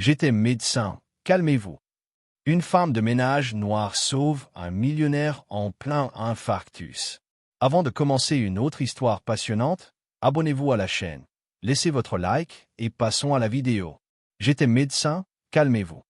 J'étais médecin, calmez-vous. Une femme de ménage noire sauve un millionnaire en plein infarctus. Avant de commencer une autre histoire passionnante, abonnez-vous à la chaîne. Laissez votre like et passons à la vidéo. J'étais médecin, calmez-vous.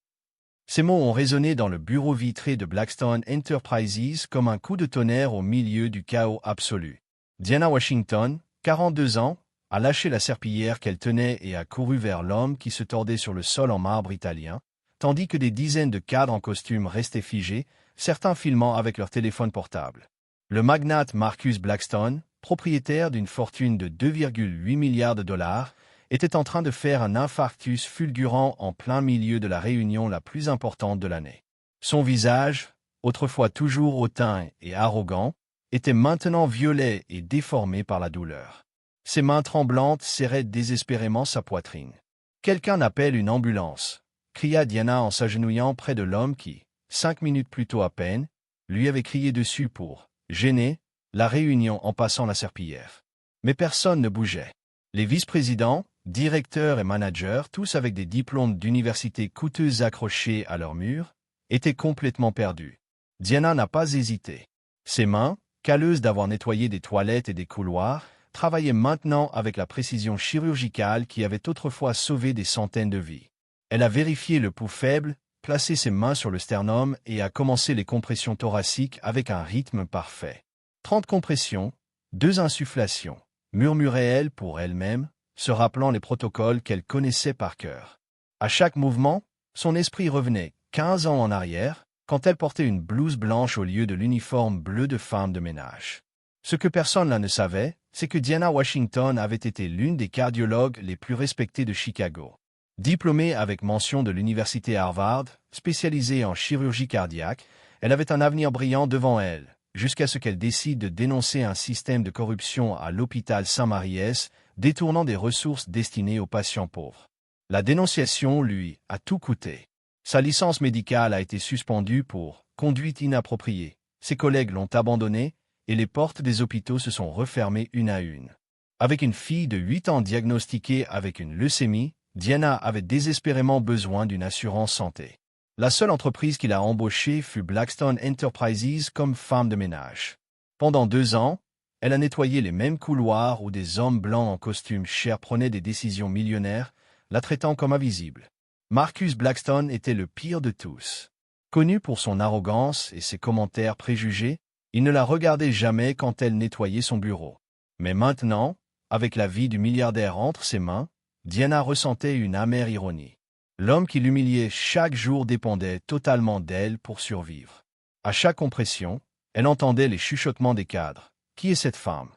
Ces mots ont résonné dans le bureau vitré de Blackstone Enterprises comme un coup de tonnerre au milieu du chaos absolu. Diana Washington, 42 ans, a lâché la serpillière qu'elle tenait et a couru vers l'homme qui se tordait sur le sol en marbre italien, tandis que des dizaines de cadres en costume restaient figés, certains filmant avec leur téléphone portable. Le magnate Marcus Blackstone, propriétaire d'une fortune de 2,8 milliards de dollars, était en train de faire un infarctus fulgurant en plein milieu de la réunion la plus importante de l'année. Son visage, autrefois toujours hautain et arrogant, était maintenant violet et déformé par la douleur. Ses mains tremblantes serraient désespérément sa poitrine. « Quelqu'un appelle une ambulance !» cria Diana en s'agenouillant près de l'homme qui, 5 minutes plus tôt à peine, lui avait crié dessus pour gêner la réunion en passant la serpillière. Mais personne ne bougeait. Les vice-présidents, directeurs et managers, tous avec des diplômes d'université coûteux accrochés à leur mur, étaient complètement perdus. Diana n'a pas hésité. Ses mains, calleuses d'avoir nettoyé des toilettes et des couloirs, travaillaient maintenant avec la précision chirurgicale qui avait autrefois sauvé des centaines de vies. Elle a vérifié le pouls faible, placé ses mains sur le sternum et a commencé les compressions thoraciques avec un rythme parfait. 30 compressions, 2 insufflations, murmurait-elle pour elle-même, se rappelant les protocoles qu'elle connaissait par cœur. À chaque mouvement, son esprit revenait 15 ans en arrière, quand elle portait une blouse blanche au lieu de l'uniforme bleu de femme de ménage. Ce que personne là ne savait, c'est que Diana Washington avait été l'une des cardiologues les plus respectées de Chicago. Diplômée avec mention de l'université Harvard, spécialisée en chirurgie cardiaque, elle avait un avenir brillant devant elle, jusqu'à ce qu'elle décide de dénoncer un système de corruption à l'hôpital Saint-Maries, détournant des ressources destinées aux patients pauvres. La dénonciation, lui, a tout coûté. Sa licence médicale a été suspendue pour conduite inappropriée. Ses collègues l'ont abandonnée et les portes des hôpitaux se sont refermées une à une. Avec une fille de 8 ans diagnostiquée avec une leucémie, Diana avait désespérément besoin d'une assurance santé. La seule entreprise qu'il a embauchée fut Blackstone Enterprises comme femme de ménage. Pendant 2 ans, elle a nettoyé les mêmes couloirs où des hommes blancs en costume cher prenaient des décisions millionnaires, la traitant comme invisible. Marcus Blackstone était le pire de tous. Connu pour son arrogance et ses commentaires préjugés, il ne la regardait jamais quand elle nettoyait son bureau. Mais maintenant, avec la vie du milliardaire entre ses mains, Diana ressentait une amère ironie. L'homme qui l'humiliait chaque jour dépendait totalement d'elle pour survivre. À chaque compression, elle entendait les chuchotements des cadres. Qui est cette femme?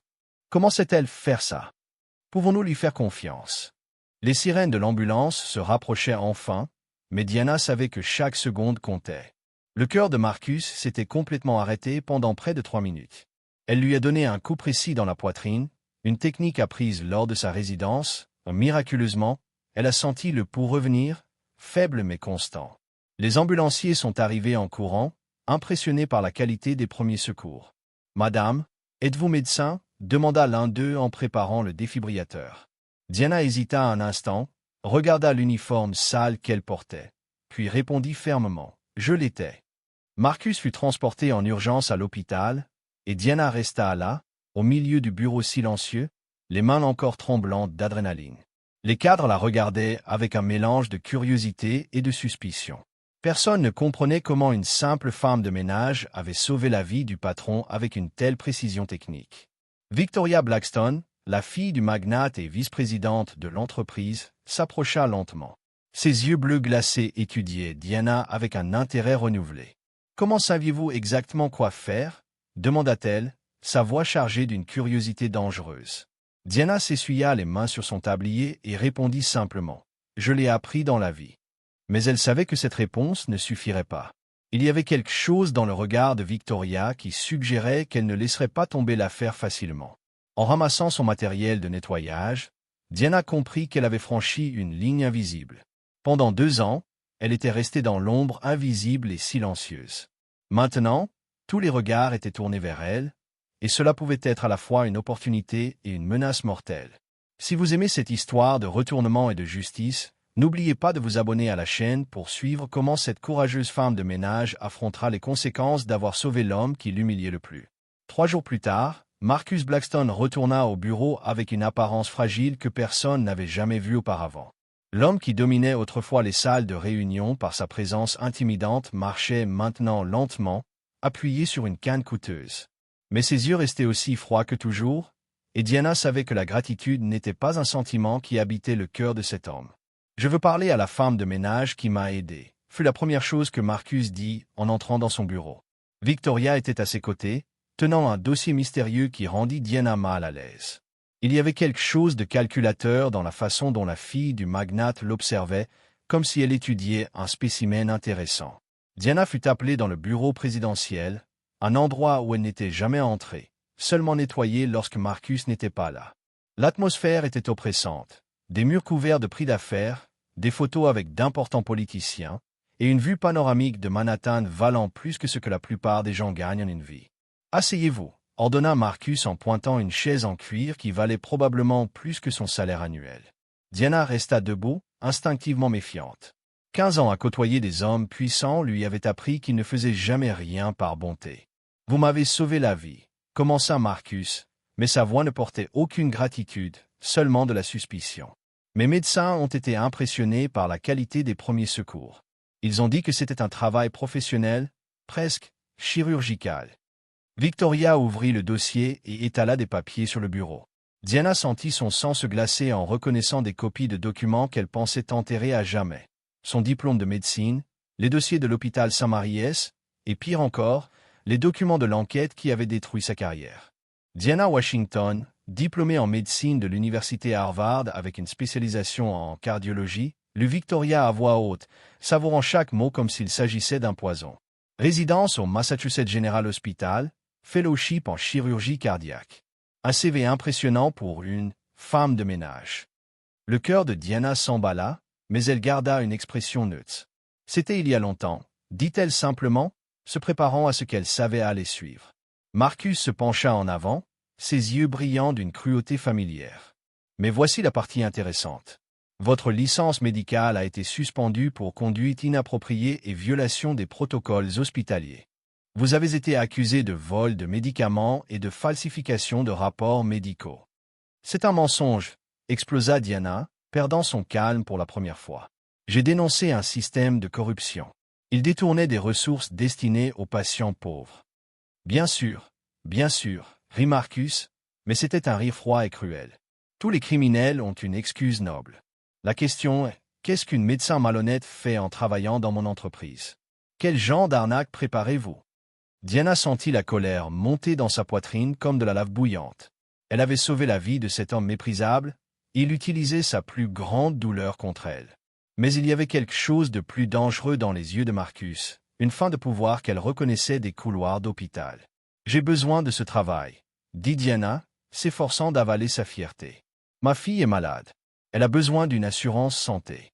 Comment sait-elle faire ça? Pouvons-nous lui faire confiance? Les sirènes de l'ambulance se rapprochaient enfin, mais Diana savait que chaque seconde comptait. Le cœur de Marcus s'était complètement arrêté pendant près de 3 minutes. Elle lui a donné un coup précis dans la poitrine, une technique apprise lors de sa résidence. Miraculeusement, elle a senti le pouls revenir, faible mais constant. Les ambulanciers sont arrivés en courant, impressionnés par la qualité des premiers secours. « Madame, êtes-vous médecin ?» demanda l'un d'eux en préparant le défibrillateur. Diana hésita un instant, regarda l'uniforme sale qu'elle portait, puis répondit fermement. « Je l'étais. » Marcus fut transporté en urgence à l'hôpital, et Diana resta là, au milieu du bureau silencieux, les mains encore tremblantes d'adrénaline. Les cadres la regardaient avec un mélange de curiosité et de suspicion. Personne ne comprenait comment une simple femme de ménage avait sauvé la vie du patron avec une telle précision technique. Victoria Blackstone, la fille du magnate et vice-présidente de l'entreprise, s'approcha lentement. Ses yeux bleus glacés étudiaient Diana avec un intérêt renouvelé. « Comment saviez-vous exactement quoi faire ?» demanda-t-elle, sa voix chargée d'une curiosité dangereuse. Diana s'essuya les mains sur son tablier et répondit simplement. « Je l'ai appris dans la vie. » Mais elle savait que cette réponse ne suffirait pas. Il y avait quelque chose dans le regard de Victoria qui suggérait qu'elle ne laisserait pas tomber l'affaire facilement. En ramassant son matériel de nettoyage, Diana comprit qu'elle avait franchi une ligne invisible. Pendant 2 ans, elle était restée dans l'ombre invisible et silencieuse. Maintenant, tous les regards étaient tournés vers elle, et cela pouvait être à la fois une opportunité et une menace mortelle. Si vous aimez cette histoire de retournement et de justice, N'oubliez pas de vous abonner à la chaîne pour suivre comment cette courageuse femme de ménage affrontera les conséquences d'avoir sauvé l'homme qui l'humiliait le plus. 3 jours plus tard, Marcus Blackstone retourna au bureau avec une apparence fragile que personne n'avait jamais vue auparavant. L'homme qui dominait autrefois les salles de réunion par sa présence intimidante marchait maintenant lentement, appuyé sur une canne coûteuse. Mais ses yeux restaient aussi froids que toujours, et Diana savait que la gratitude n'était pas un sentiment qui habitait le cœur de cet homme. « Je veux parler à la femme de ménage qui m'a aidé », fut la première chose que Marcus dit en entrant dans son bureau. Victoria était à ses côtés, tenant un dossier mystérieux qui rendit Diana mal à l'aise. Il y avait quelque chose de calculateur dans la façon dont la fille du magnate l'observait, comme si elle étudiait un spécimen intéressant. Diana fut appelée dans le bureau présidentiel, un endroit où elle n'était jamais entrée, seulement nettoyée lorsque Marcus n'était pas là. L'atmosphère était oppressante. Des murs couverts de prix d'affaires, des photos avec d'importants politiciens, et une vue panoramique de Manhattan valant plus que ce que la plupart des gens gagnent en une vie. « Asseyez-vous », ordonna Marcus en pointant une chaise en cuir qui valait probablement plus que son salaire annuel. Diana resta debout, instinctivement méfiante. 15 ans à côtoyer des hommes puissants lui avaient appris qu'ils ne faisaient jamais rien par bonté. « Vous m'avez sauvé la vie », commença Marcus, mais sa voix ne portait aucune gratitude, seulement de la suspicion. Mes médecins ont été impressionnés par la qualité des premiers secours. Ils ont dit que c'était un travail professionnel, presque chirurgical. Victoria ouvrit le dossier et étala des papiers sur le bureau. Diana sentit son sang se glacer en reconnaissant des copies de documents qu'elle pensait enterrer à jamais. Son diplôme de médecine, les dossiers de l'hôpital Saint-Maries, et pire encore, les documents de l'enquête qui avaient détruit sa carrière. Diana Washington, diplômée en médecine de l'université Harvard avec une spécialisation en cardiologie, lut Victoria à voix haute, savourant chaque mot comme s'il s'agissait d'un poison. Résidence au Massachusetts General Hospital, fellowship en chirurgie cardiaque. Un CV impressionnant pour une femme de ménage. Le cœur de Diana s'emballa, mais elle garda une expression neutre. C'était il y a longtemps, dit-elle simplement, se préparant à ce qu'elle savait aller suivre. Marcus se pencha en avant, ses yeux brillants d'une cruauté familière. Mais voici la partie intéressante. Votre licence médicale a été suspendue pour conduite inappropriée et violation des protocoles hospitaliers. Vous avez été accusé de vol de médicaments et de falsification de rapports médicaux. C'est un mensonge, explosa Diana, perdant son calme pour la première fois. J'ai dénoncé un système de corruption. Il détournait des ressources destinées aux patients pauvres. Bien sûr, rit Marcus, mais c'était un rire froid et cruel. Tous les criminels ont une excuse noble. La question est, qu'est-ce qu'une médecin malhonnête fait en travaillant dans mon entreprise? Quel genre d'arnaque préparez-vous? Diana sentit la colère monter dans sa poitrine comme de la lave bouillante. Elle avait sauvé la vie de cet homme méprisable, et il utilisait sa plus grande douleur contre elle. Mais il y avait quelque chose de plus dangereux dans les yeux de Marcus, une fin de pouvoir qu'elle reconnaissait des couloirs d'hôpital. « J'ai besoin de ce travail », dit Diana, s'efforçant d'avaler sa fierté. « Ma fille est malade. Elle a besoin d'une assurance santé. »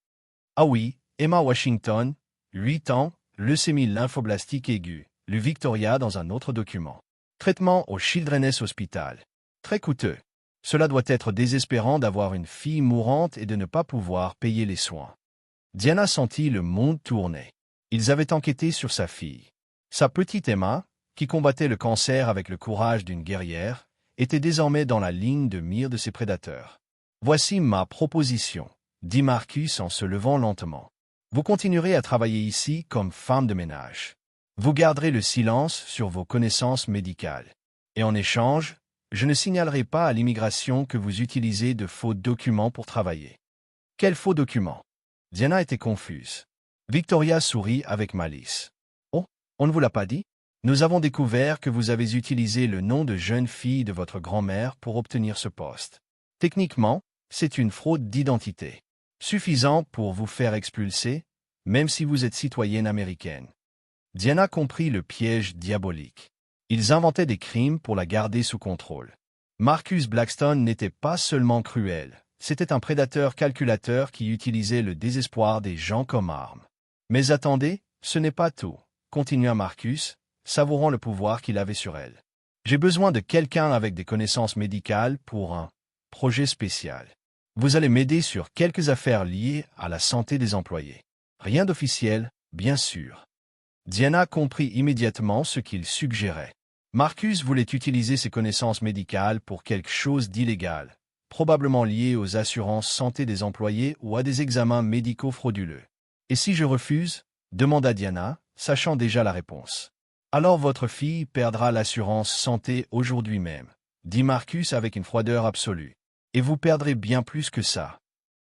Ah oui, Emma Washington, 8 ans, leucémie lymphoblastique aiguë, lut Victoria dans un autre document. Traitement au Children's Hospital. Très coûteux. Cela doit être désespérant d'avoir une fille mourante et de ne pas pouvoir payer les soins. Diana sentit le monde tourner. Ils avaient enquêté sur sa fille. Sa petite Emma, qui combattait le cancer avec le courage d'une guerrière, était désormais dans la ligne de mire de ses prédateurs. « Voici ma proposition », dit Marcus en se levant lentement. « Vous continuerez à travailler ici comme femme de ménage. Vous garderez le silence sur vos connaissances médicales. Et en échange, je ne signalerai pas à l'immigration que vous utilisez de faux documents pour travailler. » Quels faux documents? Diana était confuse. Victoria sourit avec malice. « Oh, on ne vous l'a pas dit? Nous avons découvert que vous avez utilisé le nom de jeune fille de votre grand-mère pour obtenir ce poste. Techniquement, c'est une fraude d'identité. Suffisant pour vous faire expulser, même si vous êtes citoyenne américaine. » Diana comprit le piège diabolique. Ils inventaient des crimes pour la garder sous contrôle. Marcus Blackstone n'était pas seulement cruel, c'était un prédateur calculateur qui utilisait le désespoir des gens comme arme. Mais attendez, ce n'est pas tout, continua Marcus, savourant le pouvoir qu'il avait sur elle. J'ai besoin de quelqu'un avec des connaissances médicales pour un projet spécial. Vous allez m'aider sur quelques affaires liées à la santé des employés. Rien d'officiel, bien sûr. Diana comprit immédiatement ce qu'il suggérait. Marcus voulait utiliser ses connaissances médicales pour quelque chose d'illégal, probablement lié aux assurances santé des employés ou à des examens médicaux frauduleux. Et si je refuse? Demanda Diana, sachant déjà la réponse. Alors votre fille perdra l'assurance santé aujourd'hui même, dit Marcus avec une froideur absolue. Et vous perdrez bien plus que ça.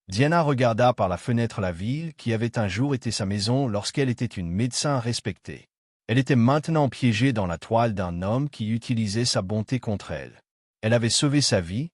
Diana regarda par la fenêtre la ville qui avait un jour été sa maison lorsqu'elle était une médecin respectée. Elle était maintenant piégée dans la toile d'un homme qui utilisait sa bonté contre elle. Elle avait sauvé sa vie,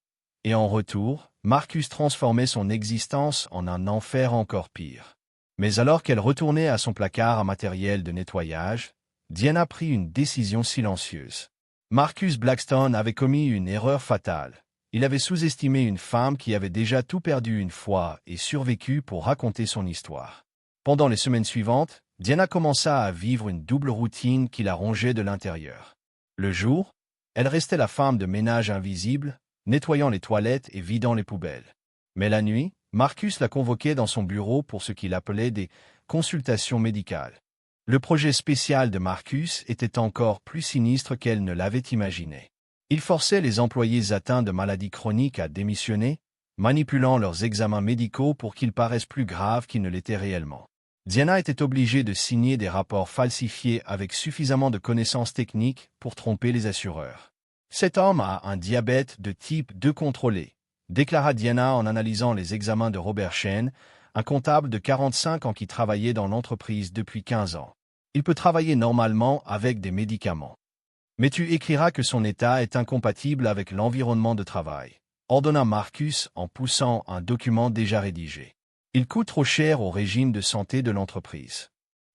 et en retour, Marcus transformait son existence en un enfer encore pire. Mais alors qu'elle retournait à son placard à matériel de nettoyage, Diana prit une décision silencieuse. Marcus Blackstone avait commis une erreur fatale. Il avait sous-estimé une femme qui avait déjà tout perdu une fois et survécu pour raconter son histoire. Pendant les semaines suivantes, Diana commença à vivre une double routine qui la rongeait de l'intérieur. Le jour, elle restait la femme de ménage invisible, nettoyant les toilettes et vidant les poubelles. Mais la nuit, Marcus la convoquait dans son bureau pour ce qu'il appelait des consultations médicales. Le projet spécial de Marcus était encore plus sinistre qu'elle ne l'avait imaginé. Il forçait les employés atteints de maladies chroniques à démissionner, manipulant leurs examens médicaux pour qu'ils paraissent plus graves qu'ils ne l'étaient réellement. Diana était obligée de signer des rapports falsifiés avec suffisamment de connaissances techniques pour tromper les assureurs. Cet homme a un diabète de type 2 contrôlé, déclara Diana en analysant les examens de Robert Chen, un comptable de 45 ans qui travaillait dans l'entreprise depuis 15 ans. Il peut travailler normalement avec des médicaments. Mais tu écriras que son état est incompatible avec l'environnement de travail, ordonna Marcus en poussant un document déjà rédigé. Il coûte trop cher au régime de santé de l'entreprise.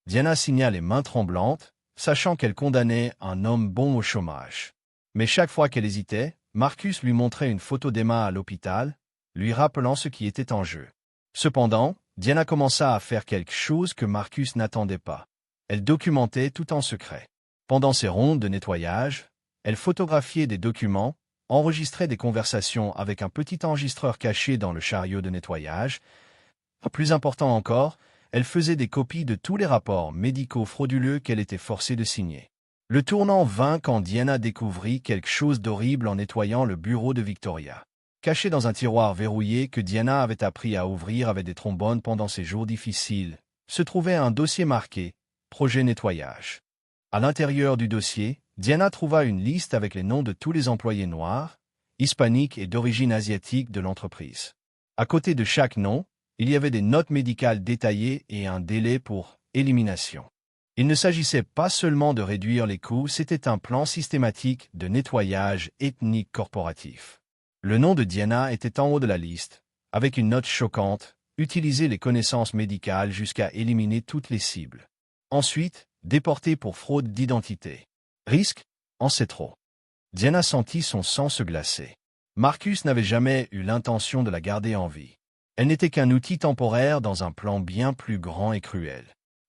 Diana signa les mains tremblantes, sachant qu'elle condamnait un homme bon au chômage. Mais chaque fois qu'elle hésitait, Marcus lui montrait une photo d'Emma à l'hôpital, lui rappelant ce qui était en jeu. Cependant, Diana commença à faire quelque chose que Marcus n'attendait pas. Elle documentait tout en secret. Pendant ses rondes de nettoyage, elle photographiait des documents, enregistrait des conversations avec un petit enregistreur caché dans le chariot de nettoyage. Plus important encore, elle faisait des copies de tous les rapports médicaux frauduleux qu'elle était forcée de signer. Le tournant vint quand Diana découvrit quelque chose d'horrible en nettoyant le bureau de Victoria. Caché dans un tiroir verrouillé que Diana avait appris à ouvrir avec des trombones pendant ses jours difficiles, se trouvait un dossier marqué « Projet nettoyage ». À l'intérieur du dossier, Diana trouva une liste avec les noms de tous les employés noirs, hispaniques et d'origine asiatique de l'entreprise. À côté de chaque nom, il y avait des notes médicales détaillées et un délai pour élimination. Il ne s'agissait pas seulement de réduire les coûts, c'était un plan systématique de nettoyage ethnique corporatif. Le nom de Diana était en haut de la liste, avec une note choquante, utiliser les connaissances médicales jusqu'à éliminer toutes les cibles. Ensuite, déporté pour fraude d'identité. Risque? En sait trop. Diana sentit son sang se glacer. Marcus n'avait jamais eu l'intention de la garder en vie. Elle n'était qu'un outil temporaire dans un plan bien plus grand et cruel.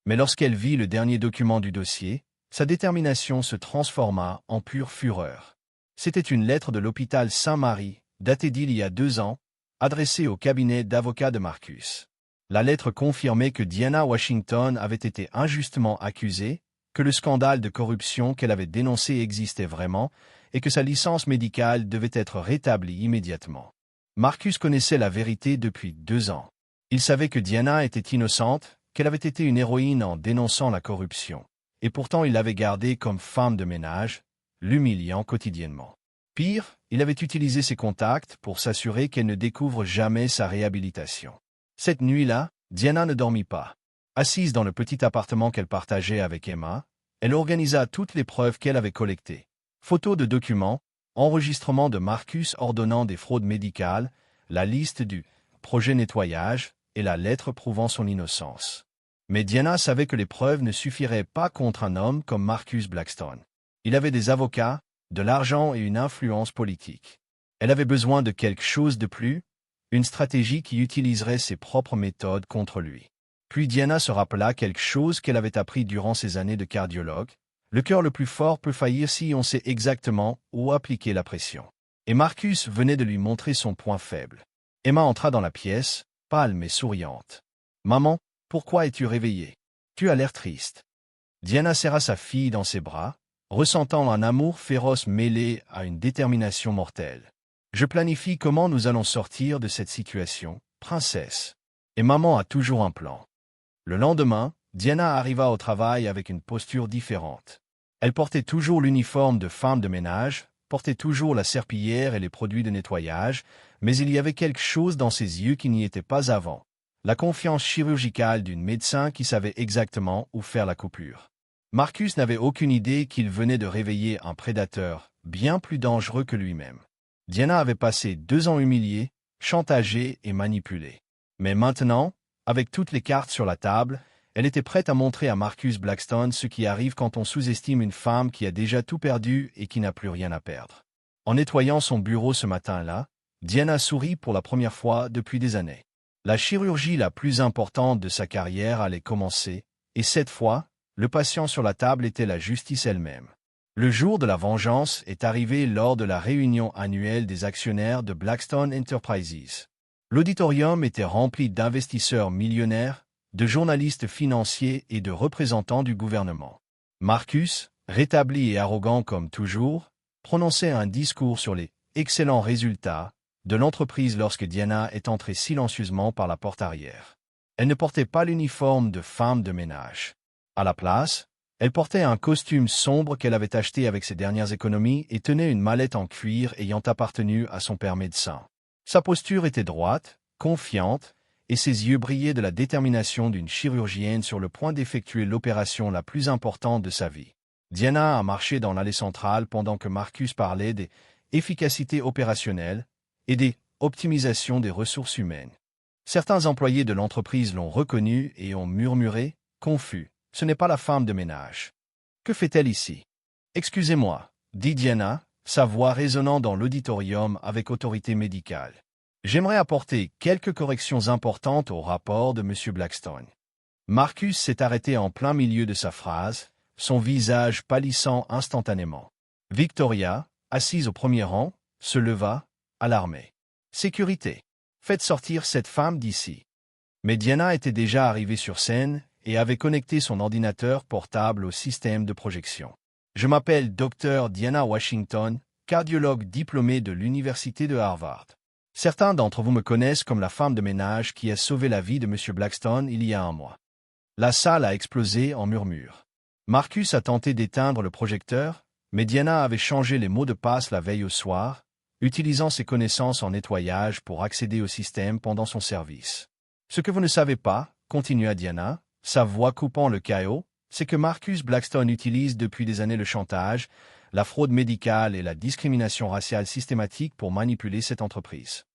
Mais lorsqu'elle vit le dernier document du dossier, sa détermination se transforma en pure fureur. C'était une lettre de l'hôpital Saint-Marie, datée d'il y a 2 ans, adressée au cabinet d'avocats de Marcus. La lettre confirmait que Diana Washington avait été injustement accusée, que le scandale de corruption qu'elle avait dénoncé existait vraiment, et que sa licence médicale devait être rétablie immédiatement. Marcus connaissait la vérité depuis 2 ans. Il savait que Diana était innocente, qu'elle avait été une héroïne en dénonçant la corruption. Et pourtant il l'avait gardée comme femme de ménage, l'humiliant quotidiennement. Pire, il avait utilisé ses contacts pour s'assurer qu'elle ne découvre jamais sa réhabilitation. Cette nuit-là, Diana ne dormit pas. Assise dans le petit appartement qu'elle partageait avec Emma, elle organisa toutes les preuves qu'elle avait collectées. Photos de documents, enregistrements de Marcus ordonnant des fraudes médicales, la liste du projet nettoyage et la lettre prouvant son innocence. Mais Diana savait que les preuves ne suffiraient pas contre un homme comme Marcus Blackstone. Il avait des avocats, de l'argent et une influence politique. Elle avait besoin de quelque chose de plus, une stratégie qui utiliserait ses propres méthodes contre lui. Puis Diana se rappela quelque chose qu'elle avait appris durant ses années de cardiologue. Le cœur le plus fort peut faillir si on sait exactement où appliquer la pression. Et Marcus venait de lui montrer son point faible. Emma entra dans la pièce, pâle mais souriante. « Maman, pourquoi es-tu réveillée? Tu as l'air triste. » Diana serra sa fille dans ses bras, ressentant un amour féroce mêlé à une détermination mortelle. « Je planifie comment nous allons sortir de cette situation, princesse. Et maman a toujours un plan. » Le lendemain, Diana arriva au travail avec une posture différente. Elle portait toujours l'uniforme de femme de ménage, portait toujours la serpillière et les produits de nettoyage, mais il y avait quelque chose dans ses yeux qui n'y était pas avant. La confiance chirurgicale d'une médecin qui savait exactement où faire la coupure. Marcus n'avait aucune idée qu'il venait de réveiller un prédateur, bien plus dangereux que lui-même. Diana avait passé 2 ans humiliée, chantagée et manipulée. Mais maintenant, avec toutes les cartes sur la table, elle était prête à montrer à Marcus Blackstone ce qui arrive quand on sous-estime une femme qui a déjà tout perdu et qui n'a plus rien à perdre. En nettoyant son bureau ce matin-là, Diana sourit pour la première fois depuis des années. La chirurgie la plus importante de sa carrière allait commencer, et cette fois, le patient sur la table était la justice elle-même. Le jour de la vengeance est arrivé lors de la réunion annuelle des actionnaires de Blackstone Enterprises. L'auditorium était rempli d'investisseurs millionnaires, de journalistes financiers et de représentants du gouvernement. Marcus, rétabli et arrogant comme toujours, prononçait un discours sur les excellents résultats de l'entreprise lorsque Diana est entrée silencieusement par la porte arrière. Elle ne portait pas l'uniforme de femme de ménage. À la place, elle portait un costume sombre qu'elle avait acheté avec ses dernières économies et tenait une mallette en cuir ayant appartenu à son père médecin. Sa posture était droite, confiante, et ses yeux brillaient de la détermination d'une chirurgienne sur le point d'effectuer l'opération la plus importante de sa vie. Diana a marché dans l'allée centrale pendant que Marcus parlait des efficacités opérationnelles et des optimisations des ressources humaines. Certains employés de l'entreprise l'ont reconnu et ont murmuré, confus. « Ce n'est pas la femme de ménage. Que fait-elle ici ?»« Excusez-moi, » dit Diana, sa voix résonnant dans l'auditorium avec autorité médicale. « J'aimerais apporter quelques corrections importantes au rapport de M. Blackstone. » Marcus s'est arrêté en plein milieu de sa phrase, son visage pâlissant instantanément. Victoria, assise au premier rang, se leva, alarmée. « Sécurité. Faites sortir cette femme d'ici. » Mais Diana était déjà arrivée sur scène et avait connecté son ordinateur portable au système de projection. « Je m'appelle Dr. Diana Washington, cardiologue diplômée de l'Université de Harvard. Certains d'entre vous me connaissent comme la femme de ménage qui a sauvé la vie de M. Blackstone il y a un mois. » La salle a explosé en murmures. Marcus a tenté d'éteindre le projecteur, mais Diana avait changé les mots de passe la veille au soir, utilisant ses connaissances en nettoyage pour accéder au système pendant son service. « Ce que vous ne savez pas, » continua Diana, sa voix coupant le chaos, c'est que Marcus Blackstone utilise depuis des années le chantage, la fraude médicale et la discrimination raciale systématique pour manipuler cette entreprise.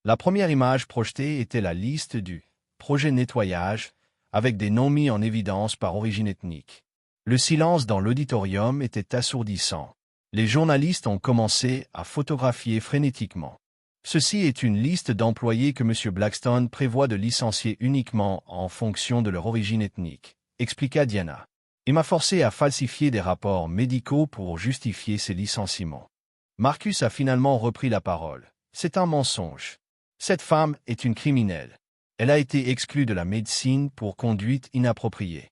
La première image projetée était la liste du projet nettoyage, avec des noms mis en évidence par origine ethnique. Le silence dans l'auditorium était assourdissant. Les journalistes ont commencé à photographier frénétiquement. Ceci est une liste d'employés que M. Blackstone prévoit de licencier uniquement en fonction de leur origine ethnique, expliqua Diana. Il m'a forcé à falsifier des rapports médicaux pour justifier ces licenciements. Marcus a finalement repris la parole. C'est un mensonge. Cette femme est une criminelle. Elle a été exclue de la médecine pour conduite inappropriée.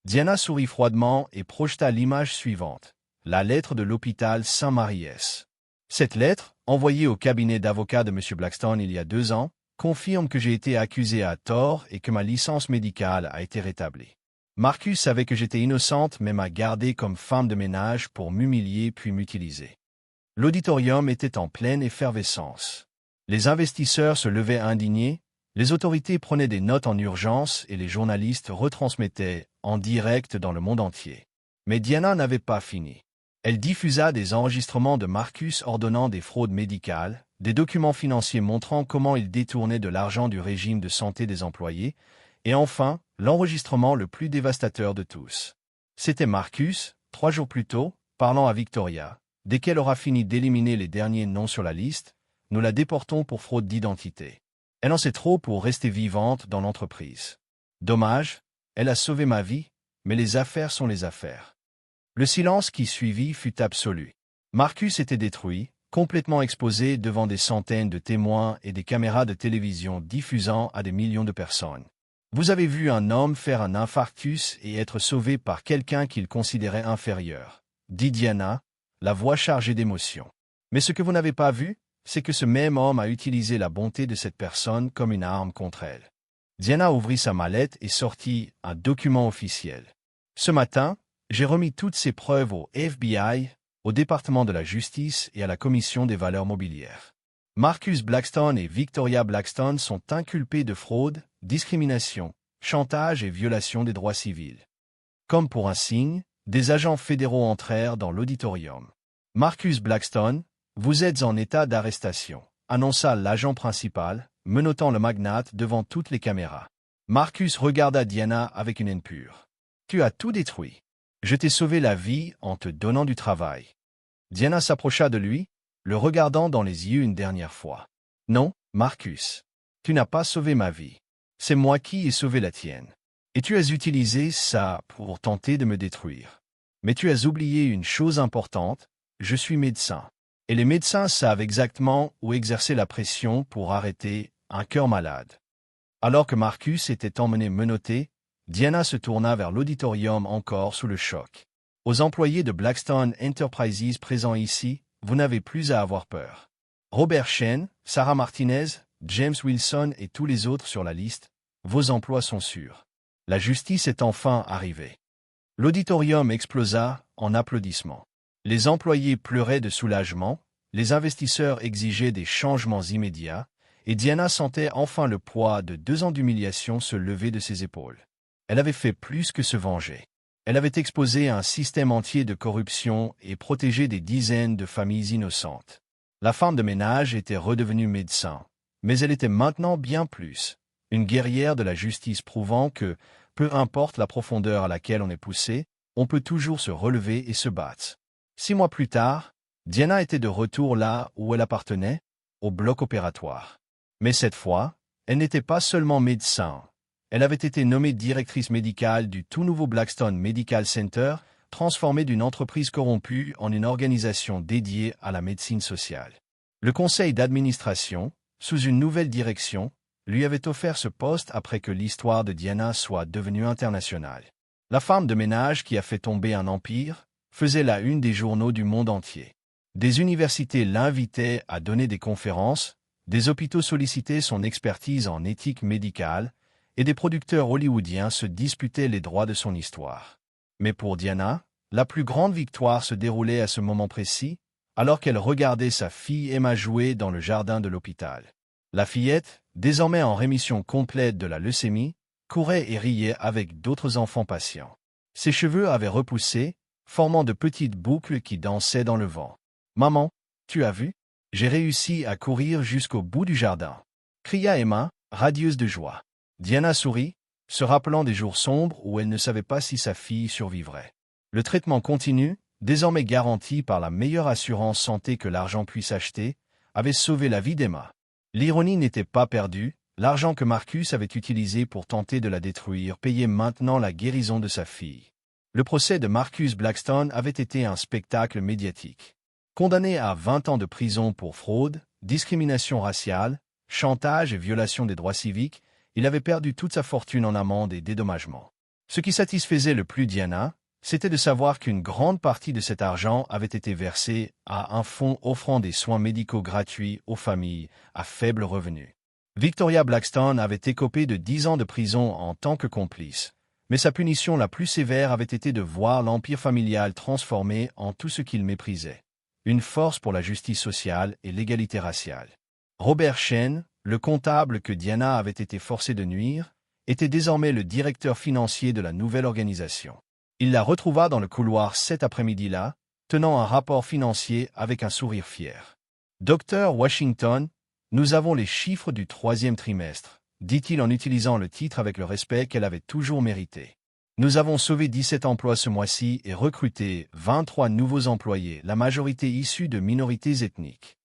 Diana sourit froidement et projeta l'image suivante. La lettre de l'hôpital Saint-Maries. Cette lettre, envoyée au cabinet d'avocat de M. Blackstone il y a 2 ans, confirme que j'ai été accusé à tort et que ma licence médicale a été rétablie. Marcus savait que j'étais innocente mais m'a gardée comme femme de ménage pour m'humilier puis m'utiliser. L'auditorium était en pleine effervescence. Les investisseurs se levaient indignés, les autorités prenaient des notes en urgence et les journalistes retransmettaient en direct dans le monde entier. Mais Diana n'avait pas fini. Elle diffusa des enregistrements de Marcus ordonnant des fraudes médicales, des documents financiers montrant comment il détournait de l'argent du régime de santé des employés, et enfin, l'enregistrement le plus dévastateur de tous. C'était Marcus, 3 jours plus tôt, parlant à Victoria. Dès qu'elle aura fini d'éliminer les derniers noms sur la liste, nous la déportons pour fraude d'identité. Elle en sait trop pour rester vivante dans l'entreprise. Dommage, elle a sauvé ma vie, mais les affaires sont les affaires. Le silence qui suivit fut absolu. Marcus était détruit, complètement exposée devant des centaines de témoins et des caméras de télévision diffusant à des millions de personnes. Vous avez vu un homme faire un infarctus et être sauvé par quelqu'un qu'il considérait inférieur, dit Diana, la voix chargée d'émotion. Mais ce que vous n'avez pas vu, c'est que ce même homme a utilisé la bonté de cette personne comme une arme contre elle. Diana ouvrit sa mallette et sortit un document officiel. Ce matin, j'ai remis toutes ces preuves au FBI, au département de la justice et à la commission des valeurs mobilières. Marcus Blackstone et Victoria Blackstone sont inculpés de fraude, discrimination, chantage et violation des droits civils. Comme pour un signe, des agents fédéraux entrèrent dans l'auditorium. Marcus Blackstone, vous êtes en état d'arrestation, annonça l'agent principal, menottant le magnate devant toutes les caméras. Marcus regarda Diana avec une haine pure. Tu as tout détruit. Je t'ai sauvé la vie en te donnant du travail. Diana s'approcha de lui, le regardant dans les yeux une dernière fois. Non, Marcus. Tu n'as pas sauvé ma vie. C'est moi qui ai sauvé la tienne. Et tu as utilisé ça pour tenter de me détruire. Mais tu as oublié une chose importante, je suis médecin. Et les médecins savent exactement où exercer la pression pour arrêter un cœur malade. Alors que Marcus était emmené menotté, Diana se tourna vers l'auditorium encore sous le choc. Aux employés de Blackstone Enterprises présents ici, vous n'avez plus à avoir peur. Robert Chen, Sarah Martinez, James Wilson et tous les autres sur la liste, vos emplois sont sûrs. La justice est enfin arrivée. L'auditorium explosa en applaudissements. Les employés pleuraient de soulagement, les investisseurs exigeaient des changements immédiats, et Diana sentait enfin le poids de 2 ans d'humiliation se lever de ses épaules. Elle avait fait plus que se venger. Elle avait exposé un système entier de corruption et protégé des dizaines de familles innocentes. La femme de ménage était redevenue médecin, mais elle était maintenant bien plus, une guerrière de la justice prouvant que, peu importe la profondeur à laquelle on est poussé, on peut toujours se relever et se battre. 6 mois plus tard, Diana était de retour là où elle appartenait, au bloc opératoire. Mais cette fois, elle n'était pas seulement médecin. Elle avait été nommée directrice médicale du tout nouveau Blackstone Medical Center, transformé d'une entreprise corrompue en une organisation dédiée à la médecine sociale. Le conseil d'administration, sous une nouvelle direction, lui avait offert ce poste après que l'histoire de Diana soit devenue internationale. La femme de ménage qui a fait tomber un empire faisait la une des journaux du monde entier. Des universités l'invitaient à donner des conférences, des hôpitaux sollicitaient son expertise en éthique médicale, et des producteurs hollywoodiens se disputaient les droits de son histoire. Mais pour Diana, la plus grande victoire se déroulait à ce moment précis, alors qu'elle regardait sa fille Emma jouer dans le jardin de l'hôpital. La fillette, désormais en rémission complète de la leucémie, courait et riait avec d'autres enfants patients. Ses cheveux avaient repoussé, formant de petites boucles qui dansaient dans le vent. « Maman, tu as vu? J'ai réussi à courir jusqu'au bout du jardin !» cria Emma, radieuse de joie. Diana sourit, se rappelant des jours sombres où elle ne savait pas si sa fille survivrait. Le traitement continu, désormais garanti par la meilleure assurance santé que l'argent puisse acheter, avait sauvé la vie d'Emma. L'ironie n'était pas perdue, l'argent que Marcus avait utilisé pour tenter de la détruire payait maintenant la guérison de sa fille. Le procès de Marcus Blackstone avait été un spectacle médiatique. Condamné à 20 ans de prison pour fraude, discrimination raciale, chantage et violation des droits civiques, il avait perdu toute sa fortune en amendes et dédommagements. Ce qui satisfaisait le plus Diana, c'était de savoir qu'une grande partie de cet argent avait été versé à un fonds offrant des soins médicaux gratuits aux familles à faible revenu. Victoria Blackstone avait écopé de 10 ans de prison en tant que complice, mais sa punition la plus sévère avait été de voir l'empire familial transformé en tout ce qu'il méprisait. Une force pour la justice sociale et l'égalité raciale. Robert Chen, le comptable que Diana avait été forcée de nuire, était désormais le directeur financier de la nouvelle organisation. Il la retrouva dans le couloir cet après-midi-là, tenant un rapport financier avec un sourire fier. « Docteur Washington, nous avons les chiffres du 3e trimestre, dit-il en utilisant le titre avec le respect qu'elle avait toujours mérité. Nous avons sauvé 17 emplois ce mois-ci et recruté 23 nouveaux employés, la majorité issus de minorités ethniques. »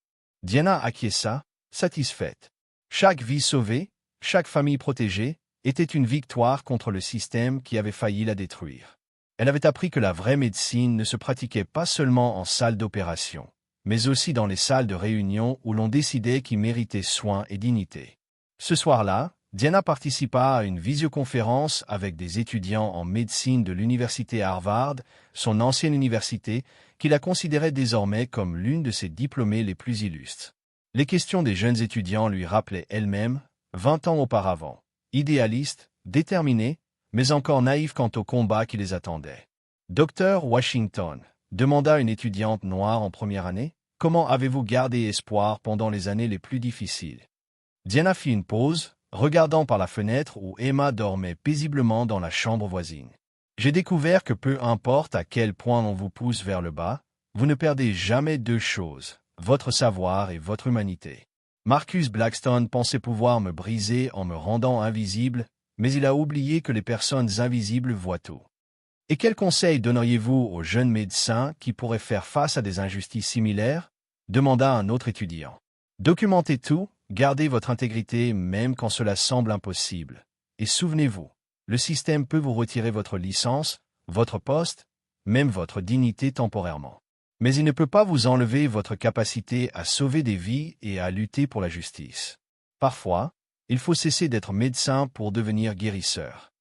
Diana acquiesça, satisfaite. Chaque vie sauvée, chaque famille protégée, était une victoire contre le système qui avait failli la détruire. Elle avait appris que la vraie médecine ne se pratiquait pas seulement en salle d'opération, mais aussi dans les salles de réunion où l'on décidait qui méritait soin et dignité. Ce soir-là, Diana participa à une visioconférence avec des étudiants en médecine de l'université Harvard, son ancienne université, qui la considérait désormais comme l'une de ses diplômées les plus illustres. Les questions des jeunes étudiants lui rappelaient elles-mêmes, 20 ans auparavant, idéalistes, déterminés, mais encore naïfs quant au combat qui les attendait. Docteur Washington, demanda une étudiante noire en première année, comment avez-vous gardé espoir pendant les années les plus difficiles? Diana fit une pause, regardant par la fenêtre où Emma dormait paisiblement dans la chambre voisine. J'ai découvert que peu importe à quel point on vous pousse vers le bas, vous ne perdez jamais deux choses, votre savoir et votre humanité. Marcus Blackstone pensait pouvoir me briser en me rendant invisible, mais il a oublié que les personnes invisibles voient tout. Et quel conseil donneriez-vous aux jeunes médecins qui pourraient faire face à des injustices similaires? Demanda un autre étudiant. Documentez tout, gardez votre intégrité même quand cela semble impossible. Et souvenez-vous, le système peut vous retirer votre licence, votre poste, même votre dignité temporairement. Mais il ne peut pas vous enlever votre capacité à sauver des vies et à lutter pour la justice. Parfois, il faut cesser d'être médecin pour devenir guérisseur.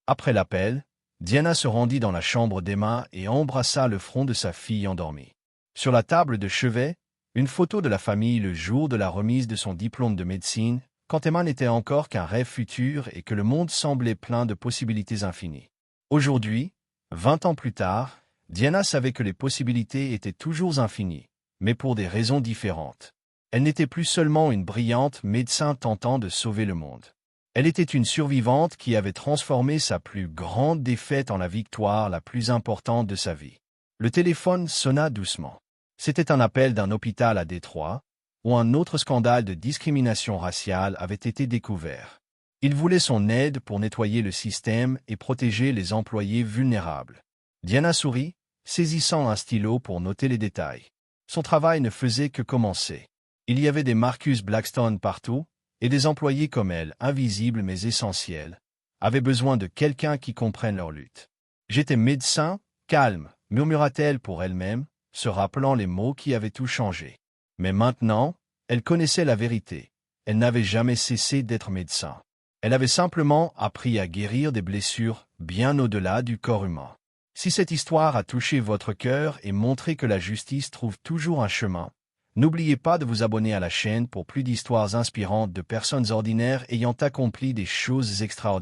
Après l'appel, Diana se rendit dans la chambre d'Emma et embrassa le front de sa fille endormie. Sur la table de chevet, une photo de la famille le jour de la remise de son diplôme de médecine, quand Emma n'était encore qu'un rêve futur et que le monde semblait plein de possibilités infinies. Aujourd'hui, 20 ans plus tard, Diana savait que les possibilités étaient toujours infinies, mais pour des raisons différentes. Elle n'était plus seulement une brillante médecin tentant de sauver le monde. Elle était une survivante qui avait transformé sa plus grande défaite en la victoire la plus importante de sa vie. Le téléphone sonna doucement. C'était un appel d'un hôpital à Détroit, où un autre scandale de discrimination raciale avait été découvert. Il voulait son aide pour nettoyer le système et protéger les employés vulnérables. Diana sourit, saisissant un stylo pour noter les détails. Son travail ne faisait que commencer. Il y avait des Marcus Blackstone partout, et des employés comme elle, invisibles mais essentiels, avaient besoin de quelqu'un qui comprenne leur lutte. J'étais médecin, calme, murmura-t-elle pour elle-même, se rappelant les mots qui avaient tout changé. Mais maintenant, elle connaissait la vérité. Elle n'avait jamais cessé d'être médecin. Elle avait simplement appris à guérir des blessures bien au-delà du corps humain. Si cette histoire a touché votre cœur et montré que la justice trouve toujours un chemin, n'oubliez pas de vous abonner à la chaîne pour plus d'histoires inspirantes de personnes ordinaires ayant accompli des choses extraordinaires.